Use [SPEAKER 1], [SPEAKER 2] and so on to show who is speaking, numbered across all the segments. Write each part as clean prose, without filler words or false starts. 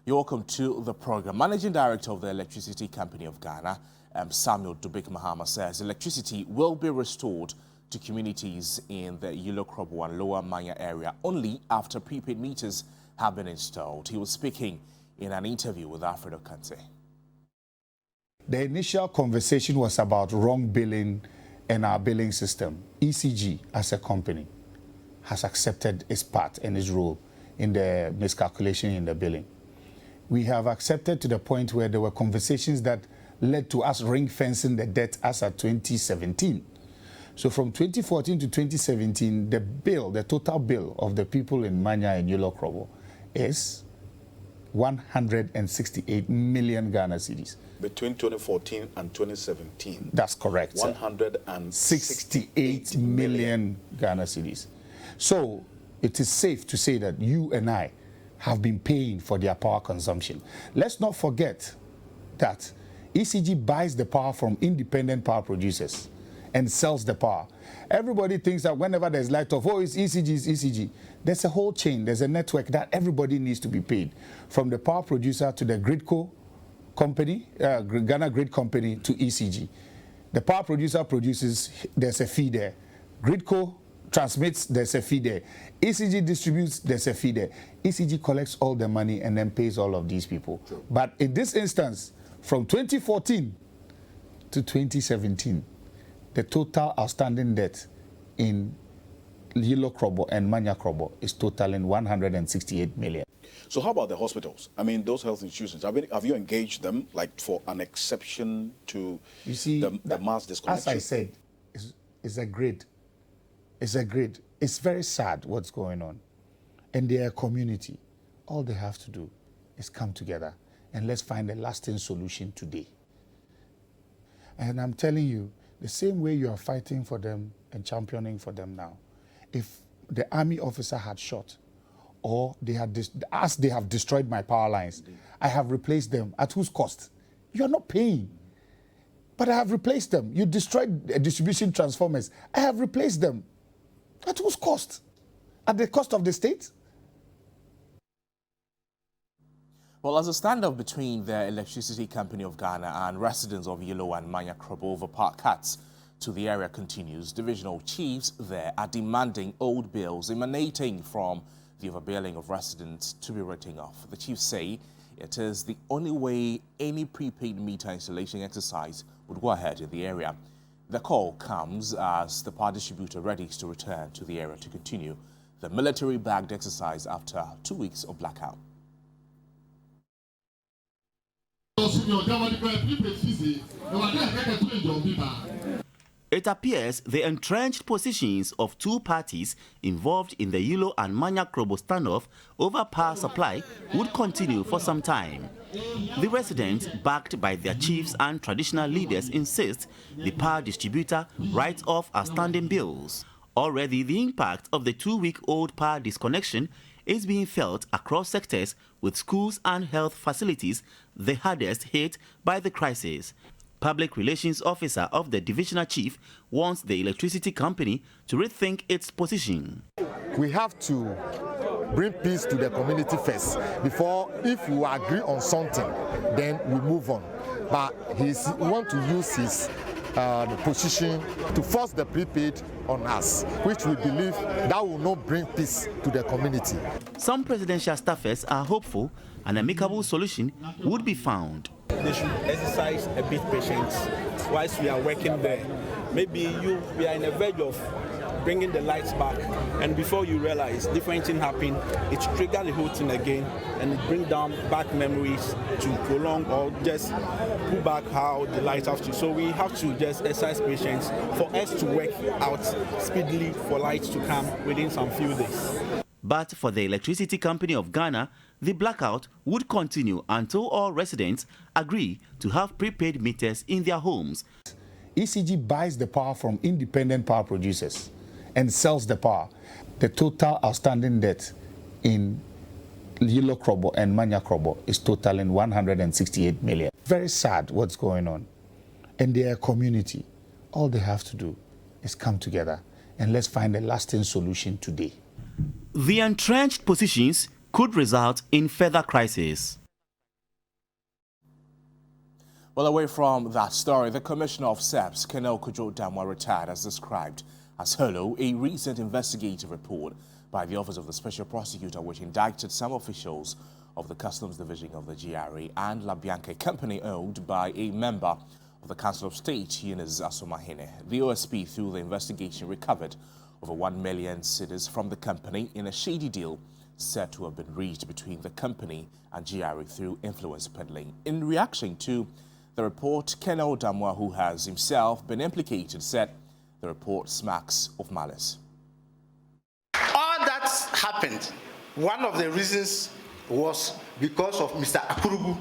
[SPEAKER 1] You're welcome to the program. Managing Director of the Electricity Company of Ghana, Samuel Dubik Mahama, says electricity will be restored to communities in the Hilo and Lower Manya area only after prepaid meters have been installed. He was speaking in an interview with Alfredo Kante.
[SPEAKER 2] The initial conversation was about wrong billing and our billing system. ECG, as a company, has accepted its part and its role in the miscalculation in the billing. We have accepted to the point where there were conversations that led to us ring-fencing the debt as at 2017. So from 2014 to 2017, the total bill of the people in Manya and Manyakrobo is 168 million Ghana cedis.
[SPEAKER 3] Between 2014 and 2017.
[SPEAKER 2] That's correct.
[SPEAKER 3] 168
[SPEAKER 2] million Ghana cedis. So it is safe to say that you and I have been paying for their power consumption. Let's not forget that ECG buys the power from independent power producers and sells the power. Everybody thinks that whenever there's light off, oh, it's ECG, it's ECG. There's a whole chain, there's a network that everybody needs to be paid. From the power producer to the gridco company, Ghana Grid Company to ECG. The power producer produces, there's a fee there. Gridco transmits, there's a fee there. ECG distributes, there's a fee there. ECG collects all the money and then pays all of these people. Sure. But in this instance, from 2014 to 2017, the total outstanding debt in Hilo and Manyakrobo is totaling 168 million.
[SPEAKER 3] So how about the hospitals? I mean, those health institutions, have you engaged them like for an exception to the mass disconnection?
[SPEAKER 2] As I said, it's a grid. It's a grid. It's very sad what's going on. And they're a community. All they have to do is come together and let's find a lasting solution today. And I'm telling you, the same way you are fighting for them and championing for them now, if the army officer had shot or they had they have destroyed my power lines, I have replaced them. At whose cost? You're not paying. But I have replaced them. You destroyed distribution transformers. I have replaced them. At whose cost? At the cost of the state?
[SPEAKER 1] Well, as a standoff between the Electricity Company of Ghana and residents of Hilo and Manyakrobo over power cuts to the area continues, divisional chiefs there are demanding old bills emanating from the overbilling of residents to be written off. The chiefs say it is the only way any prepaid meter installation exercise would go ahead in the area. The call comes as the power distributor readies to return to the area to continue the military-backed exercise after 2 weeks of blackout.
[SPEAKER 4] It appears the entrenched positions of two parties involved in the Hilo and Manyakrobo standoff over power supply would continue for some time. The residents, backed by their chiefs and traditional leaders, insist the power distributor writes off outstanding bills. Already, the impact of the 2-week-old power disconnection is being felt across sectors, with schools and health facilities the hardest hit by the crisis. Public Relations Officer of the Divisional Chief wants the electricity company to rethink its position.
[SPEAKER 5] We have to bring peace to the community first before, if we agree on something, then we move on. But he wants to use his position to force the prepaid on us, which we believe that will not bring peace to the community.
[SPEAKER 4] Some presidential staffers are hopeful an amicable solution would be found.
[SPEAKER 6] They should exercise a bit patience whilst we are working there. Maybe we are in a verge of bringing the lights back, and before you realize different thing happen, it trigger the whole thing again and bring down back memories to prolong or just pull back how the lights have to. So we have to just exercise patience for us to work out speedily for lights to come within some few days.
[SPEAKER 4] But for the Electricity Company of Ghana, the blackout would continue until all residents agree to have prepaid meters in their homes.
[SPEAKER 2] ECG buys the power from independent power producers and sells the power. The total outstanding debt in Hilo and Manyakrobo is totaling 168 million. Very sad what's going on. And they're a community. All they have to do is come together and let's find a lasting solution today.
[SPEAKER 4] The entrenched positions could result in further crisis.
[SPEAKER 1] Well, away from that story, the Commissioner of SEPS, Colonel Kojo Damwa, retired, as described as Hilo, a recent investigative report by the Office of the Special Prosecutor, which indicted some officials of the Customs Division of the GRA and LaBianca, a company owned by a member of the Council of State, Eunice Asomahene. The OSP, through the investigation, recovered over 1 million cedis from the company in a shady deal said to have been reached between the company and GRA through influence peddling. In reaction to the report, Colonel Damwa, who has himself been implicated, said the report smacks of malice.
[SPEAKER 7] All that happened, one of the reasons was because of Mr. Akurugu.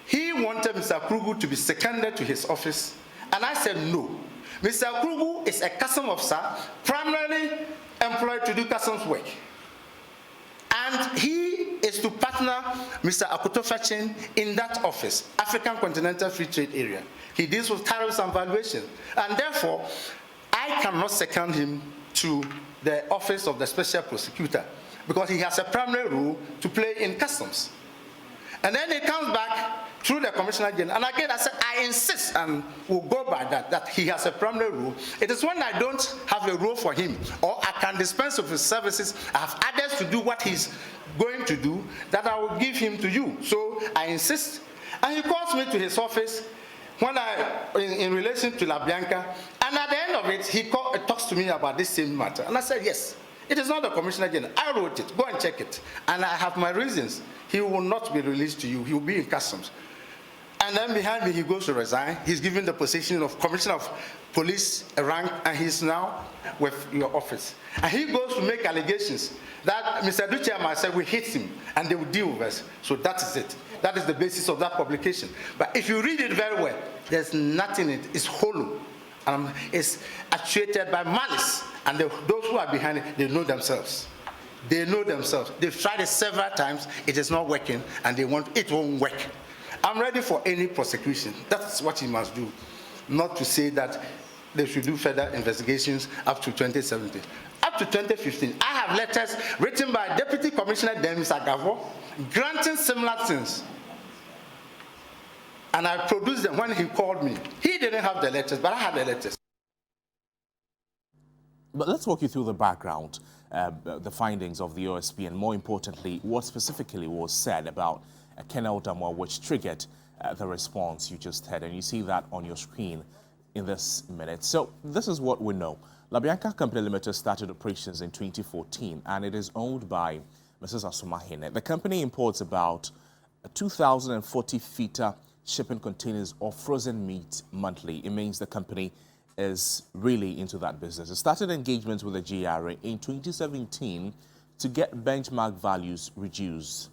[SPEAKER 7] He wanted Mr. Akurugu to be seconded to his office, and I said no. Mr. Akurugu is a customs officer, primarily employed to do customs work. And he is to partner Mr. Akutofachin in that office, African Continental Free Trade Area. He deals with tariffs and valuation. And therefore, I cannot second him to the office of the Special Prosecutor because he has a primary role to play in customs. And then he comes back through the Commissioner General. And again, I said, I insist, and we'll go by that he has a primary role. It is when I don't have a role for him, or I can dispense with his services, I have others to do what he's going to do, that I will give him to you. So I insist. And he calls me to his office when in relation to LaBianca, and at the end of it, he talks to me about this same matter. And I said, yes, it is not the Commissioner General. I wrote it. Go and check it. And I have my reasons. He will not be released to you. He will be in customs. And then behind me, he goes to resign. He's given the position of Commissioner of Police a rank, and he's now with your office. And he goes to make allegations that Mr. Duce and myself, we hit him, and they will deal with us. So that is it. That is the basis of that publication. But if you read it very well, there's nothing in it. It's hollow. It's actuated by malice. And those who are behind it, they know themselves. They know themselves. They've tried it several times. It is not working, and it won't work. I'm ready for any prosecution. That's what he must do. Not to say that they should do further investigations up to 2017. Up to 2015, I have letters written by Deputy Commissioner Demis Agavo granting similar things. And I produced them when he called me. He didn't have the letters, but I had the letters.
[SPEAKER 1] But let's walk you through the background, the findings of the OSP, and more importantly, what specifically was said about Colonel Damwa, which triggered the response you just heard. And you see that on your screen in this minute. So this is what we know. LaBianca Company Limited started operations in 2014, and it is owned by Mrs. Asomahene. The company imports about 2,040 feet shipping containers of frozen meat monthly. It means the company is really into that business. It started engagements with the GRA in 2017 to get benchmark values reduced.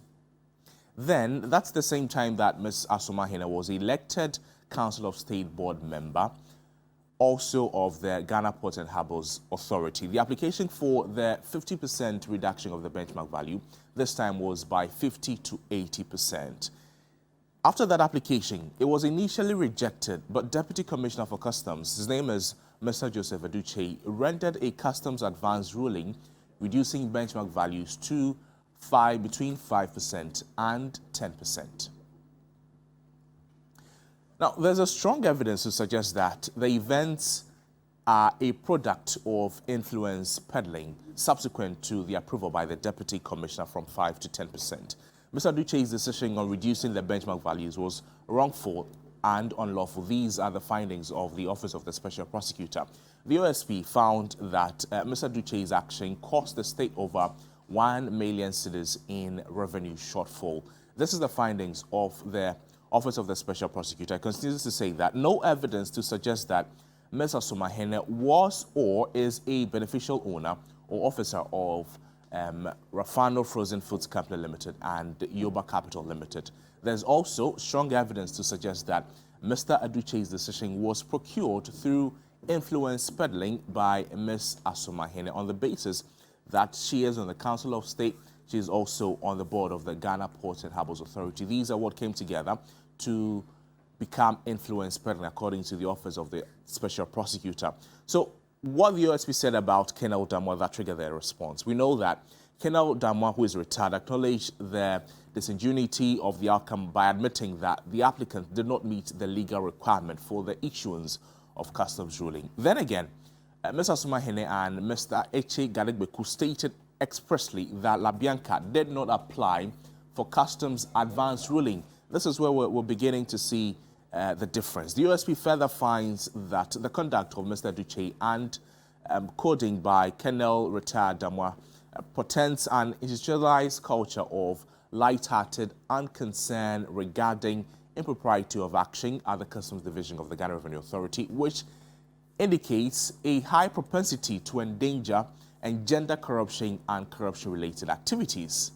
[SPEAKER 1] Then, that's the same time that Ms. Asomahene was elected Council of State Board member, also of the Ghana Ports and Harbours Authority. The application for the 50% reduction of the benchmark value this time was by 50 to 80%. After that application, it was initially rejected, but Deputy Commissioner for Customs, his name is Mr. Joseph Aduche, rendered a customs advance ruling reducing benchmark values to between 5% and 10%. Now, there's a strong evidence to suggest that the events are a product of influence peddling subsequent to the approval by the Deputy Commissioner from 5 to 10%. Mr. Duche's decision on reducing the benchmark values was wrongful and unlawful. These are the findings of the Office of the Special Prosecutor. The OSP found that Mr. Duche's action cost the state over 1 million cedis in revenue shortfall. This is the findings of the Office of the Special Prosecutor. It continues to say that no evidence to suggest that Ms. Asomahene was or is a beneficial owner or officer of Rafano Frozen Foods Company Limited and Yoba Capital Limited. There's also strong evidence to suggest that Mr. Aduche's decision was procured through influence peddling by Ms. Asomahene on the basis that she is on the Council of State. She is also on the board of the Ghana Ports and Harbours Authority. These are what came together to become influence peddling, according to the Office of the Special Prosecutor. So what the OSP said about Colonel Damwa that triggered their response. We know that Colonel Damwa, who is retired, acknowledged the disingenuity of the outcome by admitting that the applicant did not meet the legal requirement for the issuance of customs ruling. Then again, Mr. Sumahene and Mr. Eche Galegbeku stated expressly that Labianca did not apply for customs advance ruling. This is where we're beginning to see the difference. The USP further finds that the conduct of Mr. Duche and coding by Colonel retired Damwa portends an institutionalized culture of light-hearted unconcern regarding impropriety of action at the Customs Division of the Ghana Revenue Authority, which indicates a high propensity to endanger and gender corruption and corruption-related activities.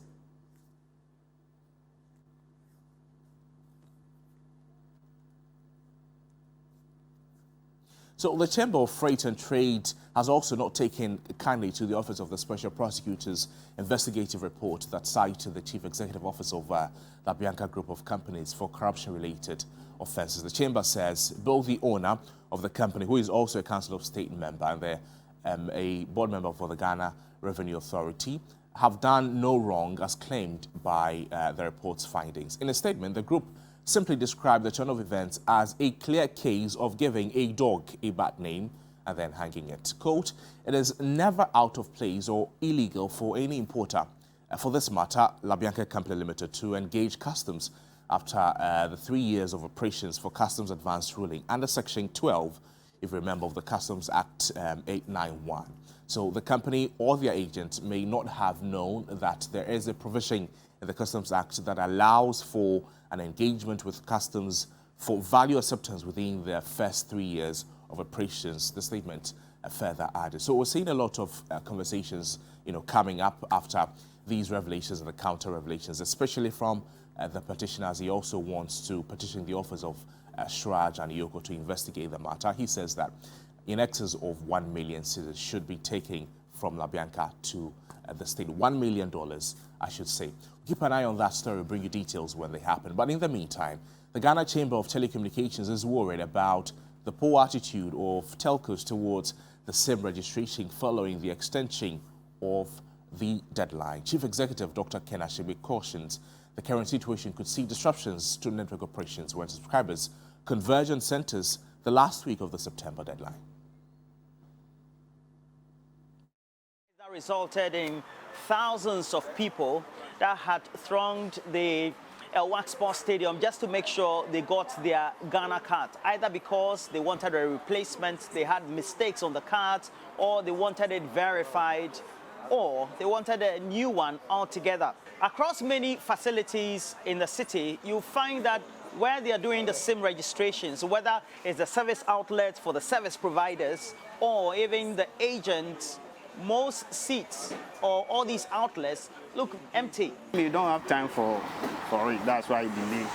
[SPEAKER 1] So the Chamber of Freight and Trade has also not taken kindly to the Office of the Special Prosecutor's investigative report that cited the Chief Executive Officer of the Bianca Group of Companies for corruption-related offences. The Chamber says both the owner of the company, who is also a Council of State member and a board member for the Ghana Revenue Authority, have done no wrong as claimed by the report's findings. In a statement, the group simply described the turn of events as a clear case of giving a dog a bad name and then hanging it. Quote, "It is never out of place or illegal for any importer, for this matter, Labianca Company Limited, to engage customs after the 3 years of operations for customs advance ruling under Section 12, if you remember, of the Customs Act 891. So the company or their agent may not have known that there is a provision in the Customs Act that allows for an engagement with customs for value acceptance within their first 3 years of operations," the statement further added. So we're seeing a lot of conversations, coming up after these revelations and the counter revelations, especially from the petitioner, as he also wants to petition the office of Shraj and Yoko to investigate the matter. He says that in excess of 1 million cedis should be taken from Labianca to the state. $1 million, I should say. Keep an eye on that story, bring you details when they happen. But in the meantime, the Ghana Chamber of Telecommunications is worried about the poor attitude of telcos towards the SIM registration following the extension of the deadline. Chief Executive Dr. Ken Ashebe cautions the current situation could see disruptions to network operations when subscribers converge on centers the last week of the September deadline.
[SPEAKER 8] That resulted in thousands of people that had thronged the Wax Sports Stadium just to make sure they got their Ghana card, either because they wanted a replacement, they had mistakes on the cards, or they wanted it verified, or they wanted a new one altogether. Across many facilities in the city, you find that where they are doing the SIM registrations, whether it's the service outlets for the service providers or even the agents, most seats or all these outlets look empty.
[SPEAKER 9] You don't have time for it. That's why you delay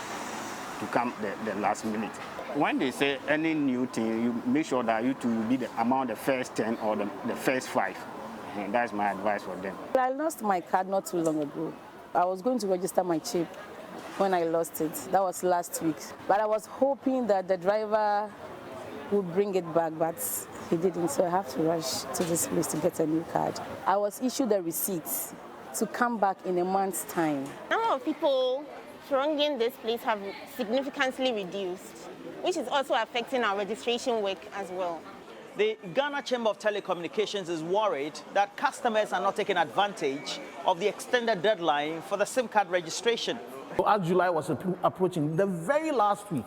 [SPEAKER 9] to come the last minute. When they say any new thing, you make sure that you to be among the first 10 or the first 5. And that's my advice for them.
[SPEAKER 10] I lost my card not too long ago. I was going to register my chip when I lost it. That was last week. But I was hoping that the driver would bring it back, but he didn't, so I have to rush to this place to get a new card. I was issued a receipt to come back in a month's time.
[SPEAKER 11] Number of people thronging this place have significantly reduced, which is also affecting our registration work as well.
[SPEAKER 8] The Ghana Chamber of Telecommunications is worried that customers are not taking advantage of the extended deadline for the SIM card registration.
[SPEAKER 12] As July was approaching, the very last week,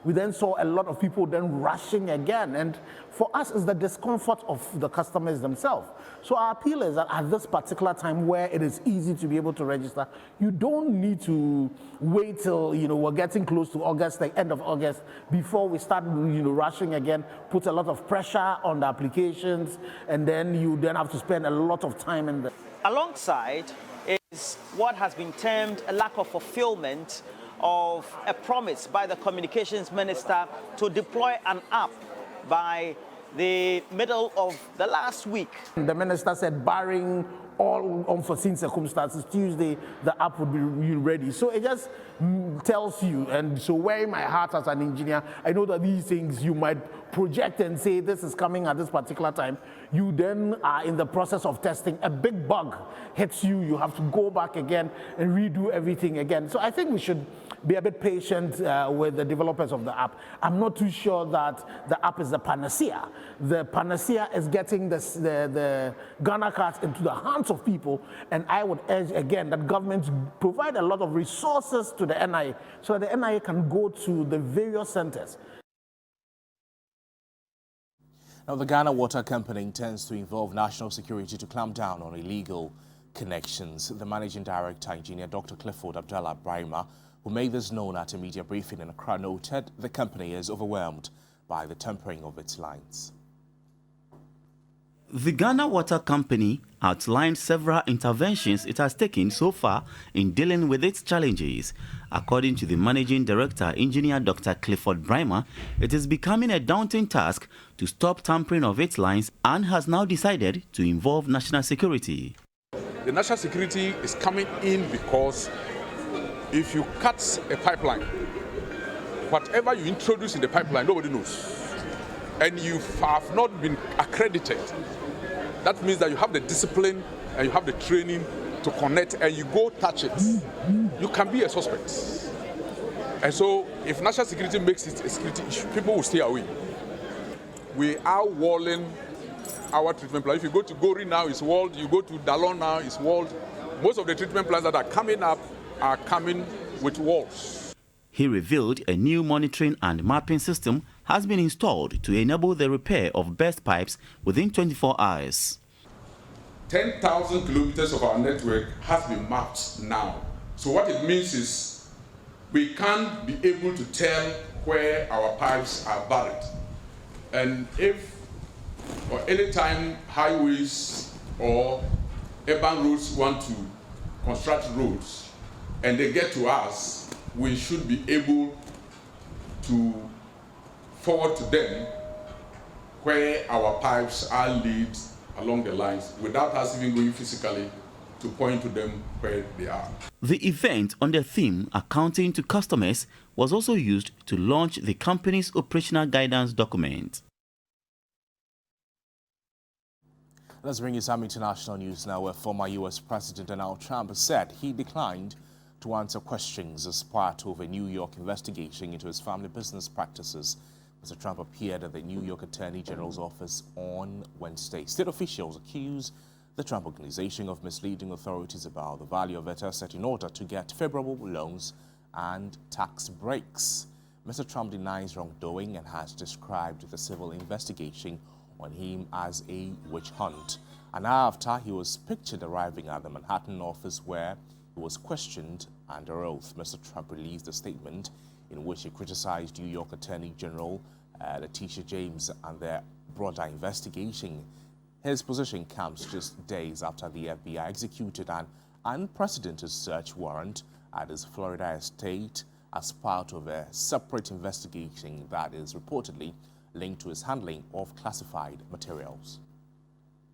[SPEAKER 12] we then saw a lot of people then rushing again. And for us, it's the discomfort of the customers themselves. So our appeal is that at this particular time where it is easy to be able to register, you don't need to wait till, we're getting close to August, the end of August, before we start, rushing again, put a lot of pressure on the applications, and then you then have to spend a lot of time in there.
[SPEAKER 8] Alongside is what has been termed a lack of fulfillment of a promise by the communications minister to deploy an app by the middle of the last week.
[SPEAKER 12] The minister said barring all unforeseen circumstances, Tuesday, the app would be ready. So it just tells you, and so wearing my hat as an engineer, I know that these things you might project and say this is coming at this particular time. You then are in the process of testing. A big bug hits you, you have to go back again and redo everything again. So I think we should be a bit patient with the developers of the app. I'm not too sure that the app is the panacea. The panacea is getting the Ghana cards into the hands of people, and I would urge again that governments provide a lot of resources to the NIA so that the NIA can go to the various centers.
[SPEAKER 1] Now, the Ghana Water Company intends to involve national security to clamp down on illegal connections. The Managing Director, Engineer Dr. Clifford Abdallah Brahima, who made this known at a media briefing in Accra, noted the company is overwhelmed by the tampering of its lines.
[SPEAKER 4] The Ghana Water Company outlined several interventions it has taken so far in dealing with its challenges. According to the Managing Director, Engineer Dr. Clifford Brahima, it is becoming a daunting task to stop tampering of its lines and has now decided to involve national security.
[SPEAKER 13] The national security is coming in because if you cut a pipeline, whatever you introduce in the pipeline, nobody knows. And you have not been accredited. That means that you have the discipline and you have the training to connect, and you go touch it, you can be a suspect. And so if national security makes it a security issue, people will stay away. We are walling our treatment plant. If you go to Gori now, it's walled. You go to Dalon now, it's walled. Most of the treatment plants that are coming up are coming with walls.
[SPEAKER 4] He revealed a new monitoring and mapping system has been installed to enable the repair of burst pipes within 24 hours.
[SPEAKER 13] 10,000 kilometers of our network has been mapped now. So what it means is we can't be able to tell where our pipes are buried. And if or anytime highways or urban roads want to construct roads and they get to us, we should be able to forward to them where our pipes are laid along the lines without us even going physically to point to them where they are.
[SPEAKER 4] The event on the theme Accounting to Customers was also used to launch the company's operational guidance document.
[SPEAKER 1] Let's bring you some international news now, where former U.S. President Donald Trump said he declined to answer questions as part of a New York investigation into his family business practices. Mr. Trump appeared at the New York Attorney General's office on Wednesday. State officials accused the Trump Organization of misleading authorities about the value of that asset in order to get favorable loans and tax breaks. Mr. Trump denies wrongdoing and has described the civil investigation on him as a witch hunt. An hour after he was pictured arriving at the Manhattan office where he was questioned under oath, Mr. Trump released a statement in which he criticized New York Attorney General Letitia James and their broader investigation. His position comes just days after the FBI executed an unprecedented search warrant at his Florida estate as part of a separate investigation that is reportedly linked to his handling of classified materials.